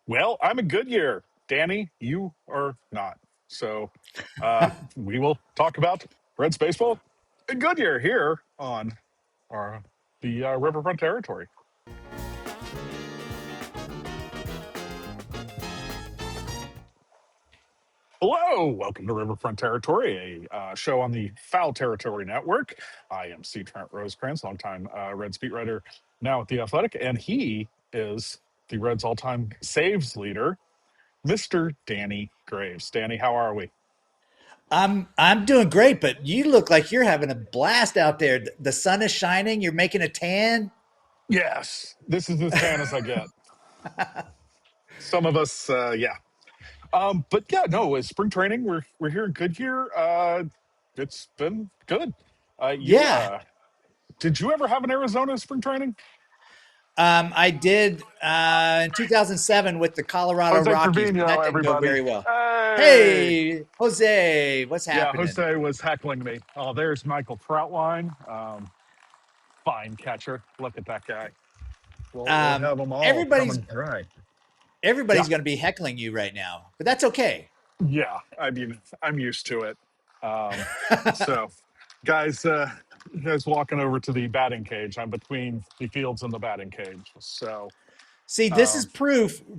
Well, I'm in Goodyear. Danny, you are not. So we will talk about Reds baseball in Goodyear here on our the Riverfront Territory. Hello, welcome to Riverfront Territory, a show on the Foul Territory Network. I am Trent Rosecrans, longtime Reds beat writer, now at the Athletic, and he is the Reds' all-time saves leader, Mr. Danny Graves. Danny, how are we? I'm doing great, but you look like you're having a blast out there. The sun is shining. You're making a tan. Yes, this is as tan as I get. Some of us, yeah. But yeah, no, it's spring training. We're here in Goodyear. It's been good. You Yeah, did you ever have an Arizona spring training? I did in 2007 with the Colorado Jose Rockies, but Trevino, that didn't go everybody. very well. Hey, Hey, Jose, what's yeah, happening? Jose was heckling me. Oh, there's Michael Troutline, fine catcher. Look at that guy. We'll have them all Everybody's coming right. Yeah, everybody's going to be heckling you right now, but that's okay. yeah. I mean, I'm used to it. So, guys, you guys walking over to the batting cage. I'm between the fields and the batting cage. So, See, this is um,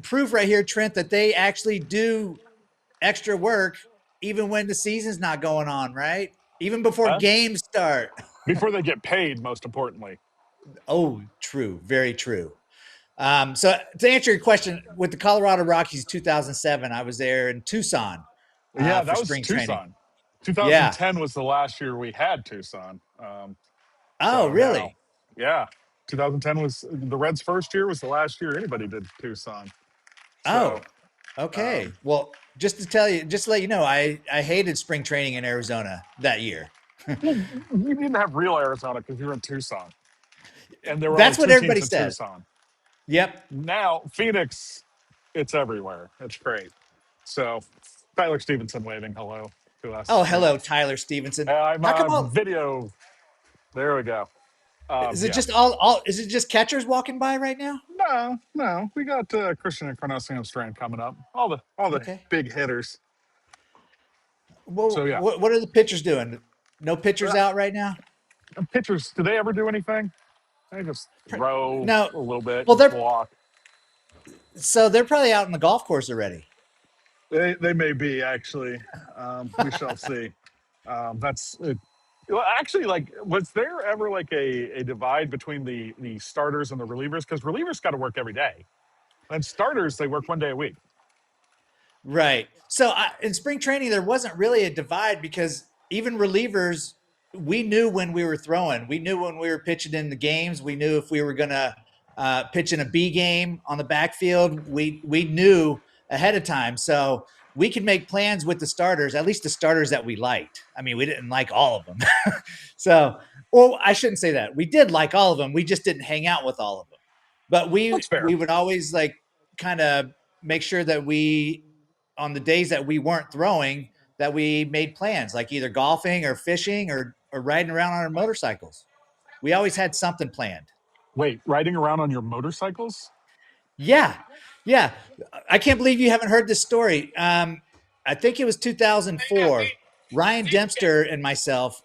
proof right here, Trent, that they actually do extra work even when the season's not going on, right? Even before huh? games start. Before they get paid, most importantly. Oh, true. Very true. So to answer your question, with the Colorado Rockies 2007, I was there in Tucson Yeah, for that was spring training. Tucson. Yeah. 2010 was the last year we had Tucson. Oh, So now, really? yeah, 2010 was the Reds' first year. Was the last year anybody did Tucson. So, Oh, um, okay. Well, just to tell you, just to let you know, I hated spring training in Arizona that year. well, you didn't have real Arizona because you were in Tucson, and there were only That's what two everybody teams in says. Tucson. Yep. Now Phoenix, it's everywhere. It's great. So Tyler Stevenson waving hello to Oh, us. hello, Tyler Stevenson. I'm How come all video. There we go. is it Yeah. just all is it just catchers walking by right now? No. We got Christian Encarnacion Strand coming up. All the Okay. big hitters. So Well, yeah. what are the pitchers doing? No pitchers Uh, out right now? Pitchers, do they ever do anything? They just throw No. a little bit Well, and they're walk. they're probably out on the golf course already. They may be actually. We shall see. That's it. Well, actually, like, was there ever like a divide between the starters and the relievers? Because relievers got to work every day, and starters they work 1 day a week. Right. So in spring training, there wasn't really a divide because even relievers, we knew when we were throwing. We knew when we were pitching in the games. We knew if we were going to pitch in a B game on the backfield. We knew ahead of time. So we could make plans with the starters, at least the starters that we liked. I mean, we didn't like all of them. So, well, I shouldn't say that. We did like all of them. We just didn't hang out with all of them. But That's we fair. would always like kind of make sure that we on the days that we weren't throwing that we made plans like either golfing or fishing or riding around on our motorcycles. We always had something planned. Wait, riding around on your motorcycles? Yeah. Yeah. I can't believe you haven't heard this story. I think it was 2004. Ryan Dempster and myself,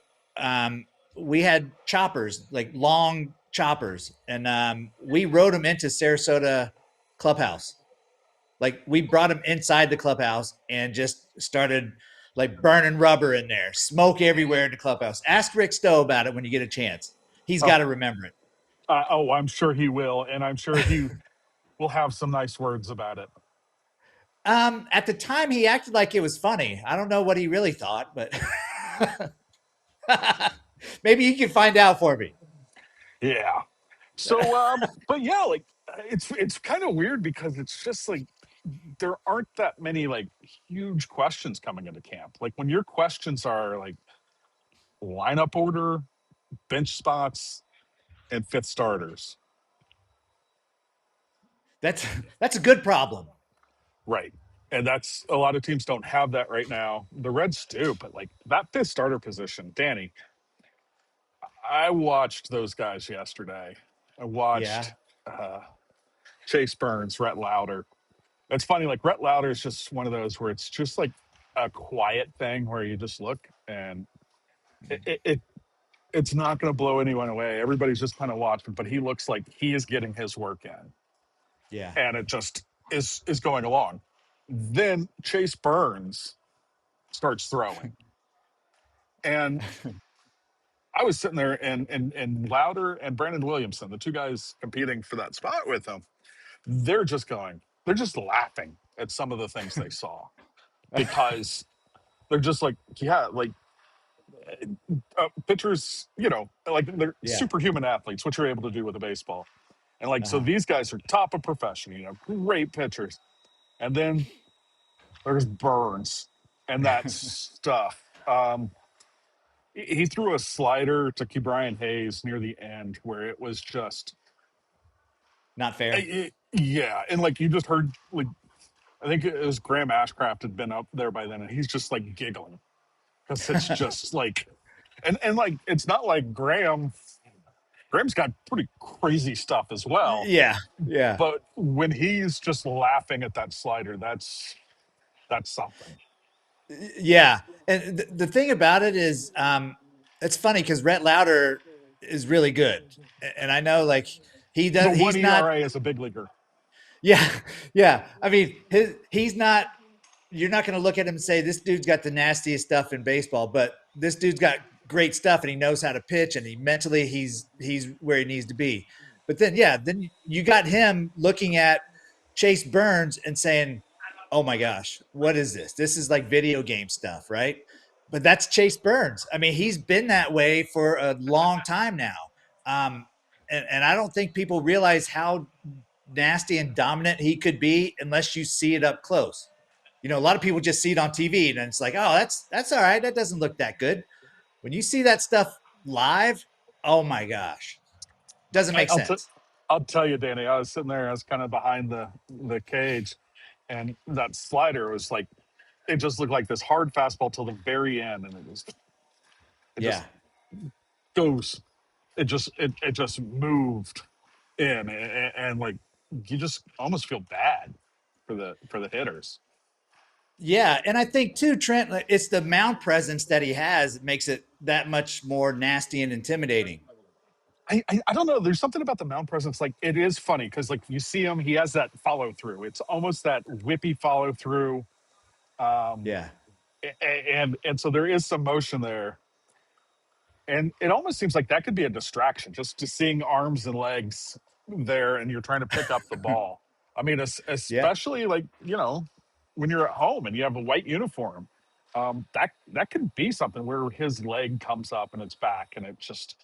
we had choppers, like long choppers, and we rode them into Sarasota Clubhouse. Like we brought him inside the clubhouse and just started like burning rubber in there, smoke everywhere in the clubhouse. Ask Rick Stowe about it when you get a chance. He's Oh, got to remember it. I'm sure he will, and I'm sure he will have some nice words about it. At the time, he acted like it was funny. I don't know what he really thought, but maybe you can find out for me. Yeah. So, but yeah, like it's kind of weird because it's just like there aren't that many like huge questions coming into camp. Like when your questions are like lineup order, bench spots, and fifth starters. That's that's a good problem. Right. And that's a lot of teams don't have that right now. The Reds do, but like that fifth starter position, Danny, I watched those guys yesterday. I Yeah. watched uh, Chase Burns, Rhett Lowder. It's funny. Like Rhett Lowder is just one of those where it's just like a quiet thing where you just look and it's not going to blow anyone away. Everybody's just kind of watching, but he looks like he is getting his work in, Yeah. and it just is going along. Then Chase Burns starts throwing, and I was sitting there, and Lowder and Brandon Williamson, the two guys competing for that spot with him, they're just laughing at some of the things they saw because they're just like, yeah, like pitchers, like they're Yeah. superhuman athletes, what you're able to do with a baseball. And like, so Uh-huh. these guys are top of profession, great pitchers. And then there's Burns and that stuff. He threw a slider to Brian Hayes near the end where it was just, Not fair. yeah. And like, you just heard, like, I think it was Graham Ashcraft had been up there by then, and he's just like giggling because it's just like, and like, it's not like Graham's got pretty crazy stuff as well. Yeah. Yeah. But when he's just laughing at that slider, that's something. Yeah. And the thing about it is, it's funny because Rhett Lowder is really good. And I know like The one he's not, ERA is a big leaguer. yeah. Yeah. I mean, he's not, you're not going to look at him and say this dude's got the nastiest stuff in baseball, but this dude's got great stuff and he knows how to pitch and he mentally he's where he needs to be. But then yeah, then you got him looking at Chase Burns and saying, "Oh my gosh, what is this? This is like video game stuff, right?" But that's Chase Burns. I mean, he's been that way for a long time now. And I don't think people realize how nasty and dominant he could be unless you see it up close. You know, a lot of people just see it on TV and it's like, oh, that's all right. That doesn't look that good. When you see that stuff live, oh my gosh, doesn't I, make I'll t- sense. I'll tell you, Danny. I was sitting there. I was kind of behind the cage, and that slider was like it just looked like this hard fastball till the very end, and it just Yeah. goes. It just moved in, and like you just almost feel bad for the hitters. Yeah, and I think too, Trent, like, it's the mound presence that he has that makes it that much more nasty and intimidating. I don't know. There's something about the mound presence. Like it is funny because like you see him, he has that follow through. It's almost that whippy follow through, um, Yeah. and so there is some motion there, and it almost seems like that could be a distraction just to seeing arms and legs there, and you're trying to pick up the ball. I mean, Yeah. especially like when you're at home and you have a white uniform, that could be something where his leg comes up and it's back, and it just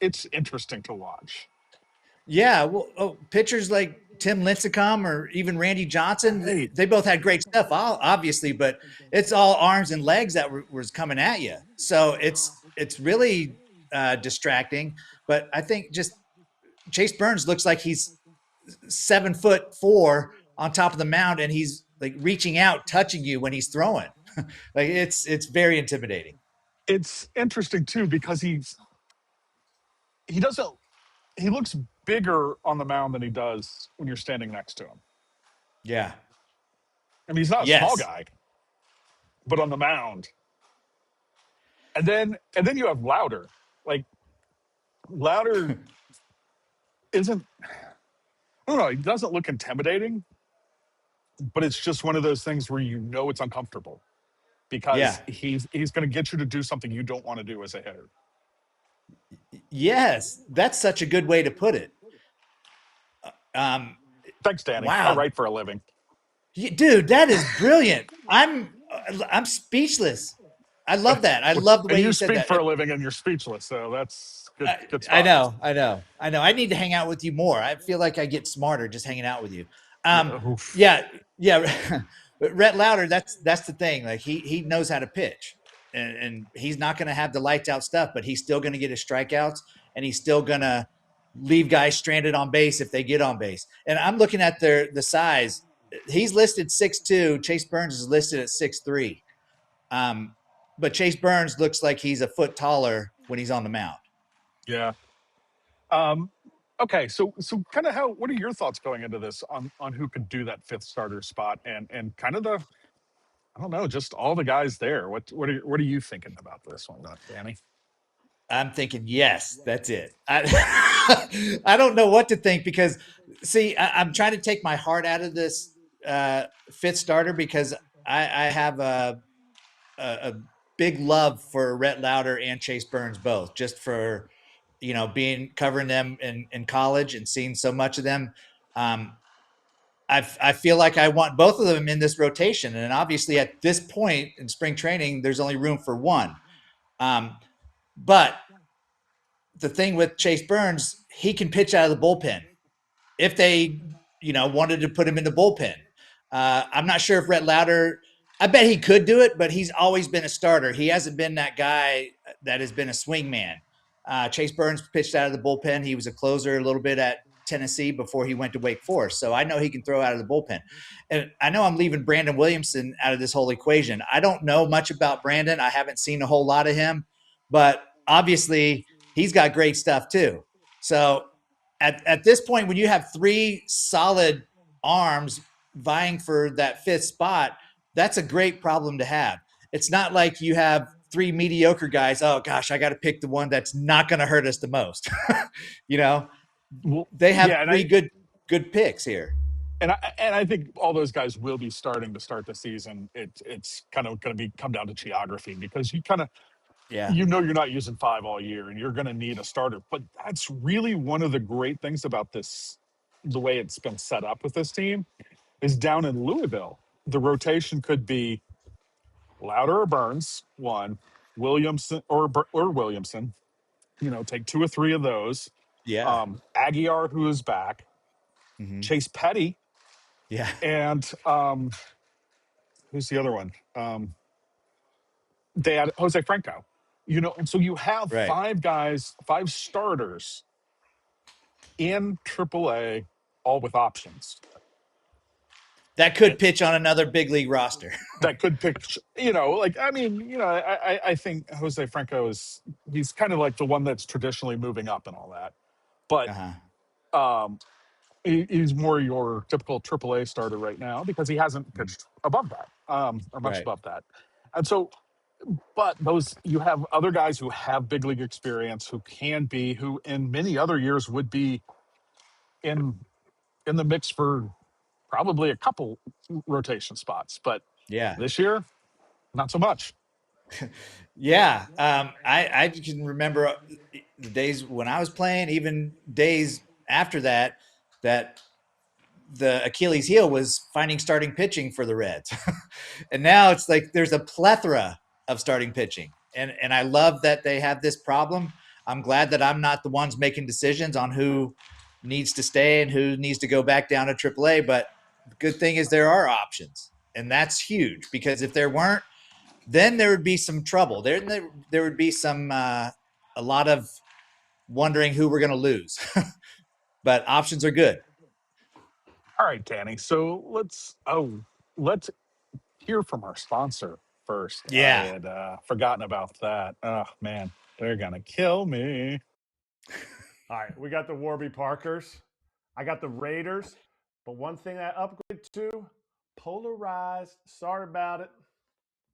it's interesting to watch. Yeah, well, pitchers like Tim Lincecum or even Randy Johnson, Right. they both had great stuff, obviously, but it's all arms and legs that was coming at you. So it's really distracting. But I think just Chase Burns looks like he's 7'4" on top of the mound, and he's like reaching out, touching you when he's throwing. Like it's very intimidating. It's interesting too because he doesn't he looks bigger on the mound than he does when you're standing next to him. Yeah. I mean, he's not a small Yes. guy, but on the mound. And then you have Louder. Like Louder isn't I don't know, he doesn't look intimidating, but it's just one of those things where it's uncomfortable Yeah. because he's going to get you to do something you don't want to do as a hitter. Yes. That's such a good way to put it. Um, Thanks, Danny. I wow. write for a living. Dude, that is brilliant. I'm speechless. I love that. I love the And way you you said speak that. for a living and you're speechless, so that's good good I stuff. know, I know, I know. I need to hang out with you more. I feel like I get smarter just hanging out with you. Oof. Yeah, yeah. But Rhett Lowder, that's the thing. Like he knows how to pitch, and he's not going to have the lights out stuff, but he's still going to get his strikeouts, and he's still going to leave guys stranded on base if they get on base. And I'm looking at the size. He's listed 6'2". Chase Burns is listed at 6'3". Um, but Chase Burns looks like he's a foot taller when he's on the mound. Yeah. Um, Okay, so kind of how what are your thoughts going into this on who could do that fifth starter spot and kind of the I don't know, just all the guys there. What are you thinking about this one, Danny? I'm thinking, yes, that's it. I don't know what to think because, see, I'm trying to take my heart out of this fifth starter because I have a big love for Rhett Lowder and Chase Burns both, just for being covering them in college and seeing so much of them. Um, I feel like I want both of them in this rotation, and obviously at this point in spring training, there's only room for one. Um, but the thing with Chase Burns, he can pitch out of the bullpen if they, wanted to put him in the bullpen. I'm not sure if Rhett Lowder, I bet he could do it, but he's always been a starter. He hasn't been that guy that has been a swing man. Chase Burns pitched out of the bullpen. He was a closer a little bit at Tennessee before he went to Wake Forest. So I know he can throw out of the bullpen. And I know I'm leaving Brandon Williamson out of this whole equation. I don't know much about Brandon. I haven't seen a whole lot of him, but obviously he's got great stuff too. So at this point, when you have three solid arms vying for that fifth spot, that's a great problem to have. It's not like you have three mediocre guys. Oh gosh, I got to pick the one that's not going to hurt us the most. you know, Well, they have yeah, and three I good picks here. and I think all those guys will be starting to start the season. It's kind of going to be come down to geography because Yeah, you're not using five all year and you're going to need a starter. But that's really one of the great things about this, the way it's been set up with this team is down in Louisville. The rotation could be Louder or Burns, one, Williamson or Williamson. Take two or three of those. yeah, Aguiar, who is back, hmm, Chase Petty, yeah, and who's the other one? They had Jose Franco. And so you have right. five guys, five starters in AAA, all with options That it, could pitch on another big league roster. that could pick. I think Jose Franco he's kind of like the one that's traditionally moving up and all that, but Uh-huh. um, he's more your typical AAA starter right now because he hasn't pitched above that or much Right. above that, and so. But those you have other guys who have big league experience who in many other years would be in in the mix for probably a couple rotation spots, but Yeah. this year, not so much. Yeah. I can remember the days when I was playing, even days after that, that the Achilles heel was finding starting pitching for the Reds. And now it's like there's a plethora of starting pitching. And I love that they have this problem. I'm glad that I'm not the ones making decisions on who needs to stay and who needs to go back down to AAA. But the good thing is there are options. And that's huge because if there weren't, then there would be some trouble. There would be some a lot of wondering who we're going to lose. But options are good. All right, Danny. So let's hear from our sponsor first. I Yeah. had forgotten about that. Oh man, they're gonna kill me. All right, we got the Warby Parkers. I got the Raiders. But one thing I upgrade to, polarized. Sorry about it.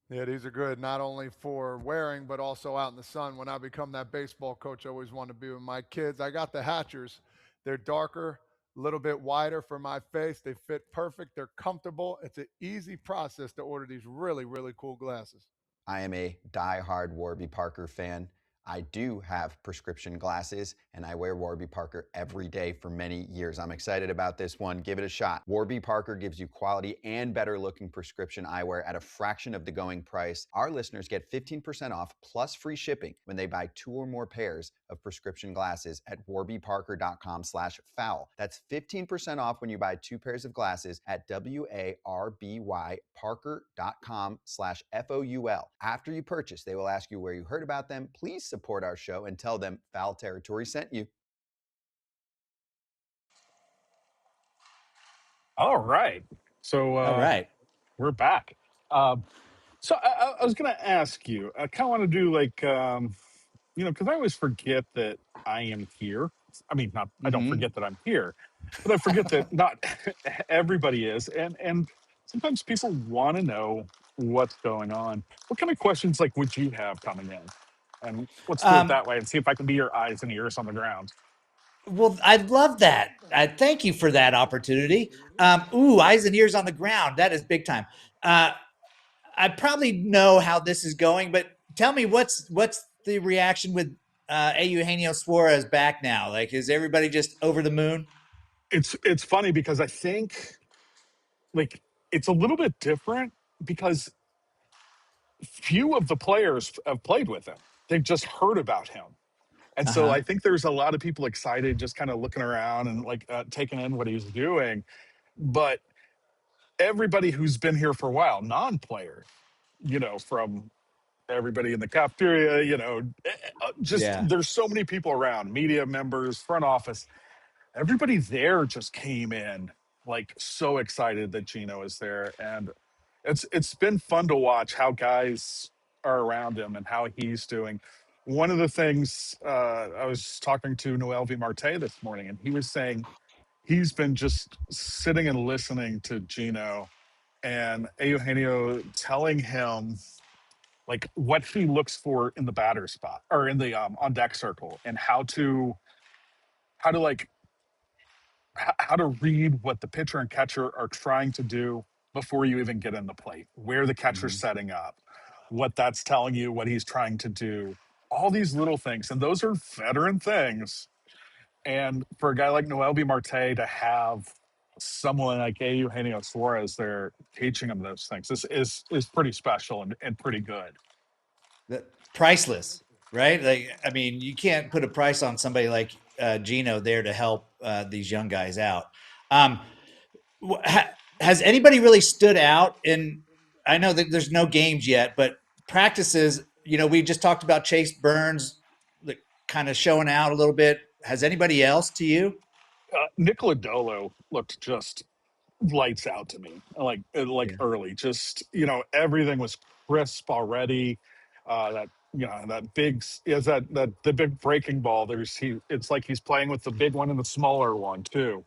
Yeah, these are good not only for wearing, but also out in the sun. When I become that baseball coach, I always want to be with my kids. I got the Hatchers. They're darker, a little bit wider for my face. They fit perfect. They're comfortable. It's an easy process to order these really, really cool glasses. I am a die-hard Warby Parker fan. I do have prescription glasses, and I wear Warby Parker every day for many years. I'm excited about this one. Give it a shot. Warby Parker gives you quality and better-looking prescription eyewear at a fraction of the going price. Our listeners get 15% off plus free shipping when they buy 2 or more pairs of prescription glasses at warbyparker.com/foul. That's 15% off when you buy 2 pairs of glasses at warbyparker.com/foul. After you purchase, they will ask you where you heard about them. Please support our show and tell them Foul Territory sent you. All right. So All right. we're back. Um, so I was gonna ask you. I kind of want to do like because I always forget that I am here. I mean, not I don't Mm-hmm. forget that I'm here, but I forget that not everybody is, and sometimes people want to know what's going on. What kind of questions like would you have coming in? And let's do it Um, that way and see if I can be your eyes and ears on the ground. well, I love that. I thank you for that opportunity. Eyes and ears on the ground. That is big time. I probably know how this is going, but tell me what's the reaction with Eugenio Suarez back now? Like, is everybody just over the moon? It's funny because I think like it's a little bit different because few of the players have played with him. They've just heard about him. And Uh so huh. I think there's a lot of people excited, just kind of looking around and like taking in what he's doing. But everybody who's been here for a while, non-player, from everybody in the cafeteria, just Yeah. there's so many people around, media members, front office, everybody there just came in like so excited that Gino is there. And it's been fun to watch how guys are around him and how he's doing. One of the things I was talking to Noel V. Marte this morning, and he was saying he's been just sitting and listening to Gino and Eugenio telling him like what he looks for in the batter spot or in the on deck circle and how to like how to read what the pitcher and catcher are trying to do before you even get in the plate, where the catcher's Mm-hmm. setting up, what that's telling you, what he's trying to do, all these little things. And those are veteran things. And for a guy like Noel B. Marte to have someone like Eugenio Suarez there teaching him those things is pretty special and pretty good. Priceless, right? Like, I mean, you can't put a price on somebody like Gino there to help these young guys out. Um, has anybody really stood out in? I know that there's no games yet, but practices. We just talked about Chase Burns, like, kind of showing out a little bit. Has anybody else to you? Nick Lodolo looked just lights out to me like Yeah. early, just everything was crisp already. That big is that the big breaking ball, it's like he's playing with the big one and the smaller one too,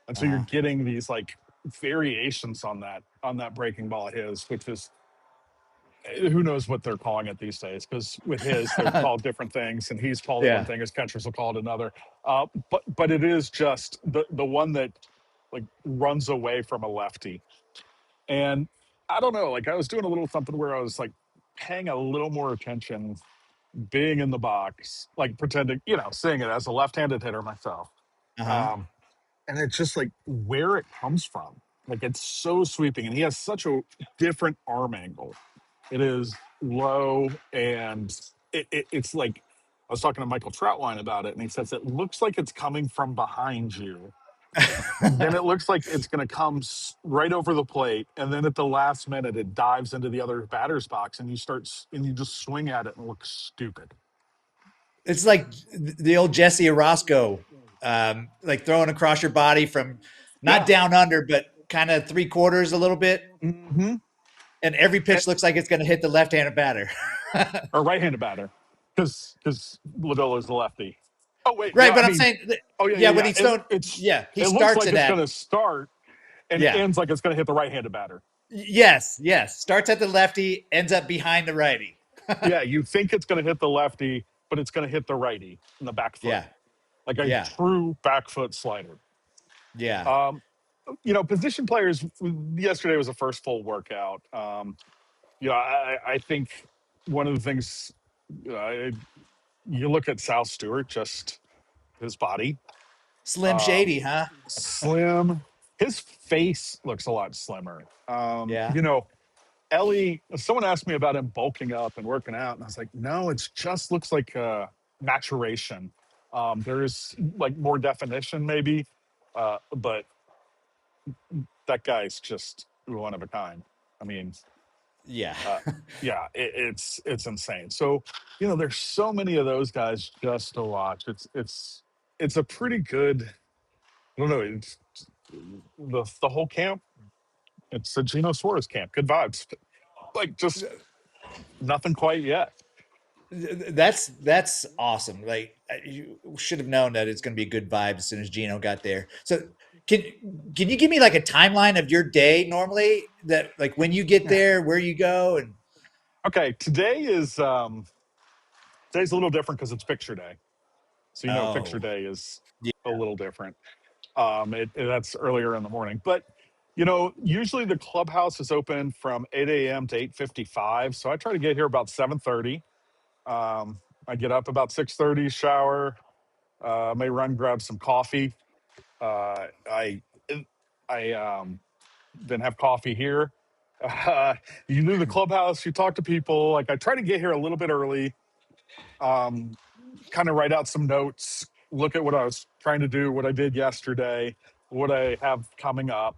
and so you're Uh-huh. getting these like variations on that breaking ball of his, which is who knows what they're calling it these days, because with his they're called different things and he's called it one Yeah. thing, his catchers will call it another. But it is just the one that like runs away from a lefty. And I don't know, like I was doing a little something where I was like paying a little more attention, being in the box, like pretending, seeing it as a left-handed hitter myself. Uh-huh. Um, and it's just like where it comes from. Like it's so sweeping, and he has such a different arm angle. It is low, and it's like I was talking to Michael Troutline about it, and he says it looks like it's coming from behind you. Then it looks like it's going to come right over the plate, and then at the last minute, it dives into the other batter's box, and and you just swing at it and look stupid. It's like the old Jesse Orosco, like throwing across your body from not Yeah. down under, but kind of three quarters a little bit. Mm-hmm. And every pitch looks like it's going to hit the left-handed batter. Or right-handed batter, because Lodolo is the lefty. Oh wait, no, Right, I but I'm mean, saying, oh yeah, yeah, yeah, when yeah. he's throwing, he It looks starts like it it's at, going to start and yeah, ends like it's going to hit the right-handed batter. yes, starts at the lefty, ends up behind the righty. Yeah, you think it's going to hit the lefty, but it's going to hit the righty in the back foot, Yeah, like a yeah, true back foot slider. yeah. Um, position players. Yesterday was the first full workout. I think one of the things uh, you look at Sal Stewart, just his body, Slim um, Shady, huh? slim. His face looks a lot slimmer. Yeah. Ellie. Someone asked me about him bulking up and working out, and I was like, no, it just looks like maturation. There's like more definition, maybe, but that guy's just one of a kind. I mean, Yeah. uh, yeah, it's insane. So there's so many of those guys just to watch. It's a pretty good. I don't know. It's the whole camp. It's a Geno Suarez camp. Good vibes. Like just nothing quite yet. That's awesome. Like you should have known that it's going to be a good vibe as soon as Gino got there. So can can you give me like a timeline of your day normally, that like when you get there, where you go, and Okay, today's a little different because it's picture day. So picture oh day is yeah, a little different. That's earlier in the morning, but usually the clubhouse is open from 8 a.m. to 8:55. So I try to get here about 7:30. I get up about 6:30, shower, may run grab some coffee. Uh, I I then have coffee here. You do the clubhouse, you talk to people. Like I try to get here a little bit early, um, kind of write out some notes, look at what I was trying to do, what I did yesterday, what I have coming up,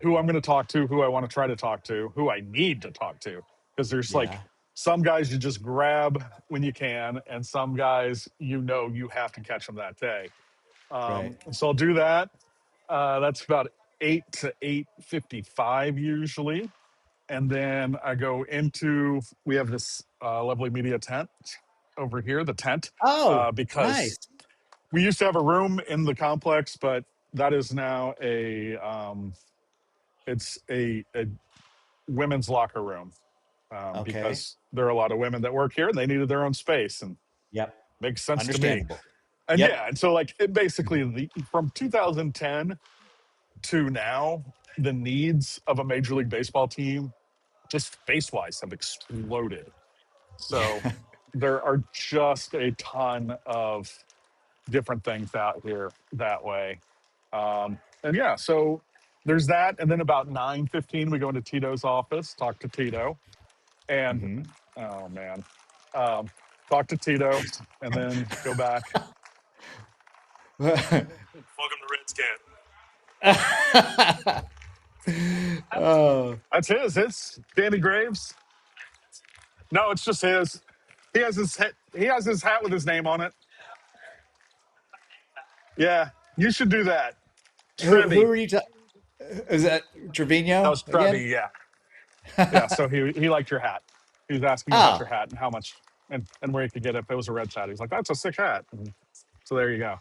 who I'm going to talk to, who I want to try to talk to, who I need to talk to. Because there's like yeah, some guys you just grab when you can, and some guys you have to catch them that day. right, So I'll do that. That's about 8 to 8:55 usually, and then I go into. We have this lovely media tent over here, the tent, oh nice, because we used to have a room in the complex, but that is now it's a women's locker room, okay, because there are a lot of women that work here and they needed their own space, and yep, makes sense to me. understandable, And yep, yeah, and so like it basically from 2010 to now, the needs of a major league baseball team, just space wise, have exploded. So yeah, there are just a ton of different things out here that way. And yeah, so there's that. And then about 9:15, we go into Tito's office, talk to Tito, and hmm oh man, um, talk to Tito, and then go back. Welcome to Reds camp. oh, That's his. It's Danny Graves. No, it's just his. He has his hat. He has his hat with his name on it. Yeah, you should do that. who Trevi. are you? Is that That Trevino was Trevi. again? Yeah, yeah. So he liked your hat. He was asking you about Oh, your hat and how much and where you could get it if it was a Reds hat. He's like, that's a sick hat. And so there you go.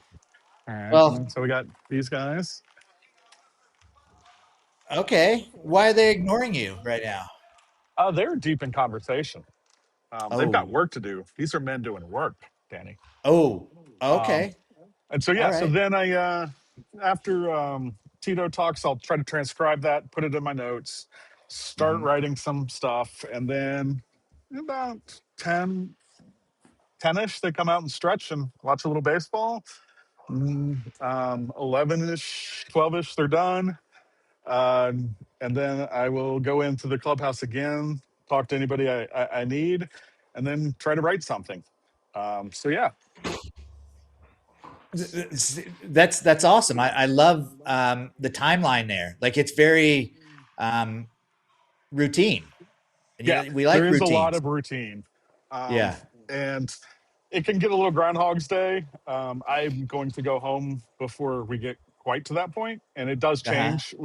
All right. well, And so we got these guys. okay. Why are they ignoring you right now? They're deep in conversation. They've got Oh, work to do. These are men doing work, Danny. oh, Um, okay. and so All yeah, so right. then after Tito talks, I'll try to transcribe that, put it in my notes, start hmm writing some stuff, and then about 10ish, they come out and stretch and watch a little baseball. 11ish, 12ish, they're done. Uh, and then I will go into the clubhouse again, talk to anybody I need, and then try to write something. So yeah, That's awesome. I love the timeline there. Like it's very um, routine, and yeah, we there like is a lot routines. of routine, um, Yeah. and it can get a little Groundhog's Day. I'm going to go home before we get quite to that point, and it does Uh huh. change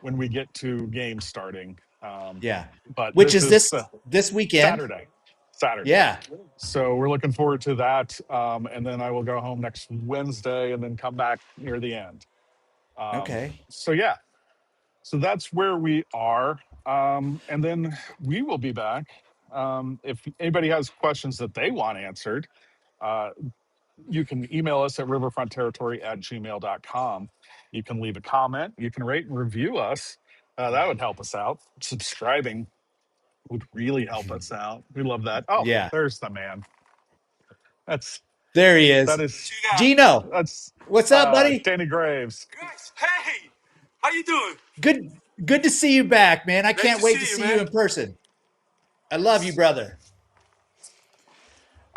when we get to games starting. Yeah. But Which this is is this weekend? Saturday. Saturday. Yeah. So we're looking forward to that. And then I will go home next Wednesday and then come back near the end. Okay. So yeah, so that's where we are. And then we will be back. If anybody has questions that they want answered, uh, you can email us at riverfrontterritory@gmail.com. You can leave a comment. You can rate and review us. That would help us out. Subscribing would really help us out. We love that. Oh, Yeah. there's the man. That's There he that is. is Gino, that's what's up, buddy? Danny Graves. Guys, hey, how you doing? Good to see you back, man. I Nice can't to wait to see you, see you man. in person. I love you, brother.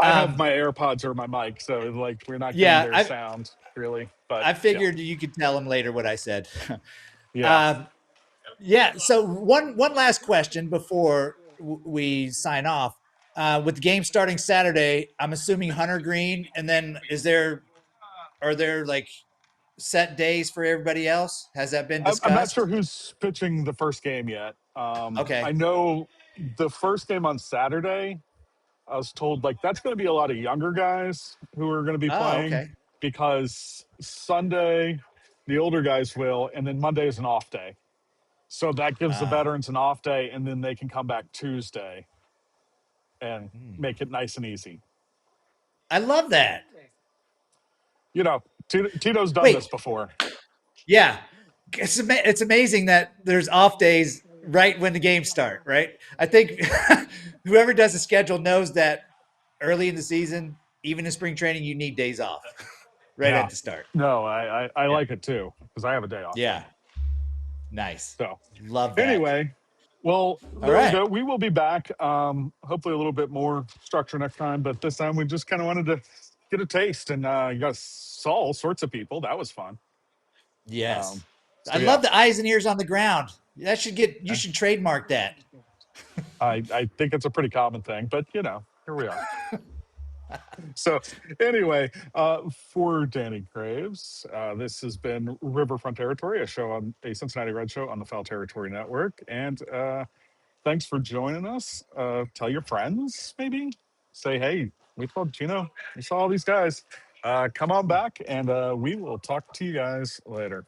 I have Um, my AirPods or my mic, so like we're not getting yeah, their sound really. But I yeah, figured you could tell him later what I said. yeah. um, yeah. So one last question before we sign off. With the game starting Saturday, I'm assuming Hunter Greene, and then are there like set days for everybody else? Has that been I'm not sure discussed? who's pitching the first game yet. I Okay. know the first game on Saturday. I was told like that's going to be a lot of younger guys who are going to be Oh, playing okay. because Sunday the older guys will, and then Monday is an off day. So that gives the veterans an off day, and then they can come back Tuesday and make it nice and easy. I love that. You know, Tito's done this Wait, before. yeah. It's amazing that there's off days right when the games start, right? I think whoever does the schedule knows that early in the season, even in spring training, you need days off right Yeah. at the start. No, I like it too because I have a day off. Yeah. Nice. So Love that. anyway, well, All there we right. go. We will be back. Hopefully a little bit more structure next time, but this time we just kind of wanted to get a taste, and you guys saw all sorts of people. That was fun. Yes. So I yeah, love the eyes and ears on the ground. You should trademark that. I think it's a pretty common thing, but you know, here we are. So anyway, for Danny Graves, this has been Riverfront Territory, a Cincinnati Reds show on the Foul Territory Network, and thanks for joining us. Tell your friends, maybe say, hey, we told Gino, we saw all these guys. Come on back, and we will talk to you guys later.